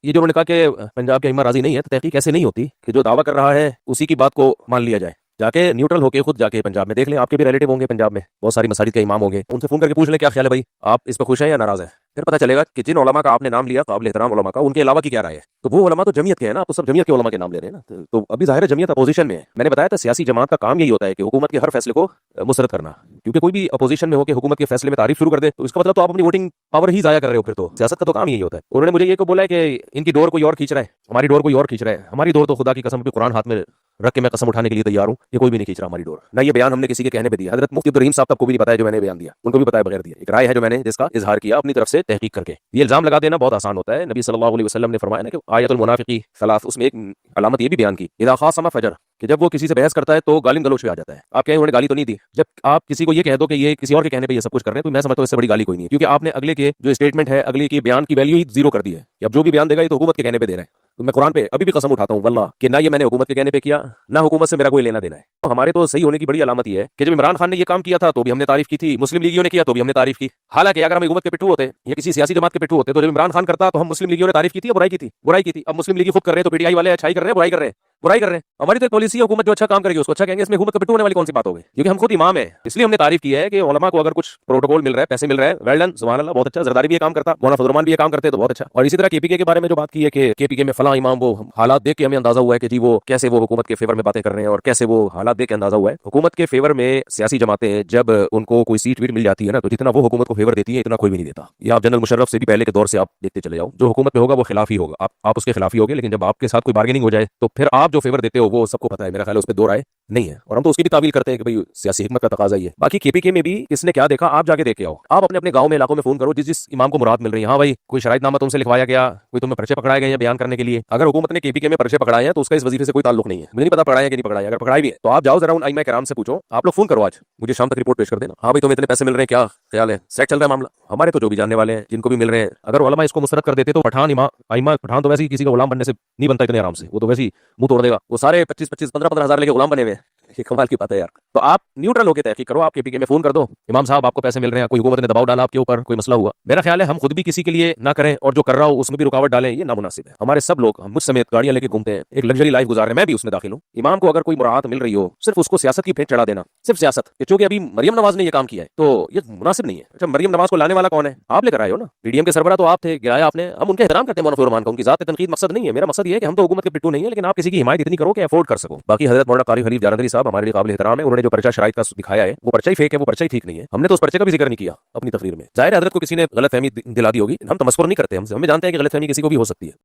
ये जो उन्होंने कहा कि पंजाब के अइम्मा राजी नहीं है, तो तहकीक ऐसे नहीं होती कि जो दावा कर रहा है उसी की बात को मान लिया जाए। जाके न्यूट्रल होके खुद जाके पंजाब में देख लें, आपके भी रिलेटिव होंगे पंजाब में, बहुत सारी मसाजिद के इमाम होंगे, उनसे फोन करके पूछ लें क्या ख्याल है भाई, आप इस पर खुश हैं या नाराज हैं। फिर पता चलेगा कि जिन उलमा का आपने नाम लिया, काबिल एहतराम उलमा का, उनके अलावा की क्या राय है। तो वो उलमा तो जमीयत के हैं ना, आप तो सब जमीयत के उलमा के नाम ले रहे हैं ना। तो अभी जाहिर है जमीयत अपोजिशन में है। मैंने बताया था सियासी जमात का काम यही होता है कि हुकूमत के हर फैसले को मुस्तरद करना, क्योंकि कोई भी अपोजिशन में होकर हुकूमत के फैसले में तारीफ शुरू कर दे तो इसका मतलब तो आप अपनी वोटिंग पावर ही जाया कर रहे हो। फिर तो सियासत का तो काम यही होता है। उन्होंने मुझे ये बोला है कि इनकी डोर कोई और खींच रहा है, हमारी डोर कोई और खींच रहा है। हमारी डोर तो खुदा की कसम, कुरान हाथ में रख के मैं कसम उठाने के लिए तैयार हूँ, ये कोई भी नहीं खींच रहा हमारी डोर। ना ये बयान हमने किसी के कहने पे दिया, हजरत मुफ्ती अब्दुल रहीम साहब तक को भी नहीं बताया जो मैंने बयान दिया, उनको भी बताया बगैर दिया। एक राय है जो मैंने जिसका इजहार किया अपनी तरफ से तहकीक करके। ये इल्जाम लगा देना बहुत आसान होता है। नबी सल्लल्लाहु अलैहि वसल्लम ने फरमाया ना कि आयतुल मुनाफिकी सलास, उसमें एक अलामत ये भी बयान की, इदा खासमा फजर, कि जब वो किसी से बहस करता है तो गालिम गलोच पे आ जाता है। आप कहें उन्होंने गाली तो नहीं दी, जब आप किसी को ये कह दो कि ये किसी और के कहने पे ये सब कुछ कर रहे हैं, तो मैं समझता हूँ इससे बड़ी गाली कोई नहीं है, क्योंकि आपने अगले के जो स्टेटमेंट है, अगले के बयान की वैल्यू ही जीरो कर दी है। अब जो भी बयान देगा ये तो हुकूमत के कहने पे दे रहा है। तो मैं कुरान पे अभी भी कसम उठाता हूँ वल्लाह कि ना ये मैंने हुकूमत के कहने पे किया, ना हुकूमत से मेरा कोई लेना देना है। तो हमारे तो सही होने की बड़ी अलामत ये है कि जब इमरान खान ने ये काम किया था तो भी हमने तारीफ की थी, मुस्लिम लीगियों ने किया तो भी हमने तारीफ की। हालांकि अगर हम हुकूमत के पिट्ठू होते या किसी सियासी जमात के पिट्ठू होते तो जब इमरान खान करता तो हम मुस्लिम लीगियों ने तारीफ की थी या बुराई की थी? बुराई की थी। अब मुस्लिम लीगी खुद कर रहे हैं तो पीटीआई वाले अच्छाई कर रहे हैं, बुराई कर रहे हैं, बुराई कर रहे हैं। हमारी तो पॉलिसी है, हुकूमत जो अच्छा काम करेगी उसको अच्छा कहेंगे, इसमें हुकूमत का पिट्ठू होने वाली कौन सी बात होगी? क्योंकि हम खुद इमाम है, इसलिए हमने तारीफ की है कि उलमा को अगर कुछ प्रोटोकॉल मिल रहा है, पैसे मिल रहा है, वेल डन, सुभान अल्लाह, बहुत अच्छा। जरदारी भी ये काम करता, मौलाना फजल रहमान भी ये काम करते तो बहुत अच्छा। और इसी तरह केपीके के बारे में जो बात की है कि केपीके में फलां इमाम, वो हालात देख के हमें अंदाजा हुआ है कि जी वो कैसे वो हुकूमत के फेवर में बातें कर रहे हैं और कैसे वो हालात देख के अंदाजा हुआ है। हुकूमत के फेवर में सियासी जमातें जब उनको कोई सीट वीट मिल जाती है ना, तो जितना वो हुकूमत को फेवर देती है इतना कोई भी नहीं देता। ये आप जनरल मुशर्रफ से भी पहले के दौर से आप देखते चले जाओ, जो हुकूमत में होगा वो खिलाफ ही होगा, आप उसके खिलाफ ही होगे। लेकिन जब आपके साथ कोई बार्गेनिंग हो जाए तो फिर आप जो फेवर देते हो वो सबको पता है, मेरा ख्याल है उस पर दो राय नहीं है। और हम तो उसकी भी तावील करते हैं कि भाई सियासी हिकमत का तकाजा ही है। बाकी केपीके में भी किसने क्या देखा आप जाके देख के आओ। आप अपने अपने गांव में, इलाकों में फोन करो, जिस जिस इमाम को मुराद मिल रही है, हाँ भाई कोई शराइतनामा तुमसे लिखवाया गया, कोई तुम्हें पर्चे पकड़ाए गए हैं बयान करने के लिए। अगर हुकूमत ने केपीके में पर्चे पकड़ाए हैं तो उसका इस वजीफे से कोई ताल्लुक नहीं है। मुझे नहीं पता पकड़ाए कि नहीं पकड़ाए, अगर पकड़ाई भी है तो आप जाओ जरा उन आइमा किराम से पूछो। आप लोग फोन करो, आज मुझे शाम तक रिपोर्ट पेश कर देना। हाँ भाई तुम्हें इतने पैसे मिल रहे हैं, क्या ख्याल है, सेट चल रहा है मामला। हमारे तो जो भी जानने वाले हैं जिनको भी मिल रहे हैं, अगर उलमा इसको मुस्तरद कर देते तो पठान आइमा पठान तो वैसे ही किसी का गुलाम बनने से नहीं बनता इतने आराम से, वो तो वैसे ही मुंह तोड़ देगा। वो सारे 25-25, 15-15 हजार लेके गुलाम बने हुए हैं, ये कमाल की बात है यार। तो आप न्यूट्रल होकर तहकीक करो, आप केपीके में फोन कर दो, इमाम साहब आपको पैसे मिल रहे हैं, कोई हुकूमत ने दबाव डाला आपके ऊपर, कोई मसला हुआ। मेरा ख्याल है हम खुद भी किसी के लिए ना करें और जो कर रहा हो उसमें भी रुकावट डालें, ये नामुनासिब है। हमारे सब लोग, हम मुझ समेत गाड़ियां लेके घूमते हैं, एक लग्जरी लाइफ गुजार रहे हैं, मैं भी उसमें दाखिल हूँ। इमाम को अगर कोई मुराद मिल रही हो, सिर्फ उसको सियासत की फेंट चढ़ा देना, सिर्फ सियासत, क्योंकि अभी मरियम नवाज ने ये काम किया है तो ये मुनासिब नहीं है। अच्छा, मरियम नवाज को लाने वाला कौन है? आप लेकर आए हो ना, पीडीएम के सरबरा तो आप थे, गिराया आपने। हम उनके एहतराम करते हैं, मौलाना फजल रहमान का, उनकी जात तनकीद मकसद नहीं है। मेरा मकसद ये है कि हम तो हुकूमत के पिट्टू नहीं है, लेकिन आप किसी की हिमायत इतनी करो कि अफोर्ड कर सको। बाकी हजरत मौलाना कारी खलीफ जालंधरी साहब हमारे लिए काबिल एहतराम है, उन्होंने जो पर्चा शराइत का दिखाया है वो पर्चा ही फेक है, वो पर्चा ही ठीक नहीं है। हमने तो उस पर्चे का भी जिक्र नहीं किया अपनी तकरीर में। जाहिर है हजरत को किसी ने गलत फहमी दिला दी होगी, हम तमस्कुर नहीं करते, हम जानते हैं कि गलत फहमी किसी को भी हो सकती है।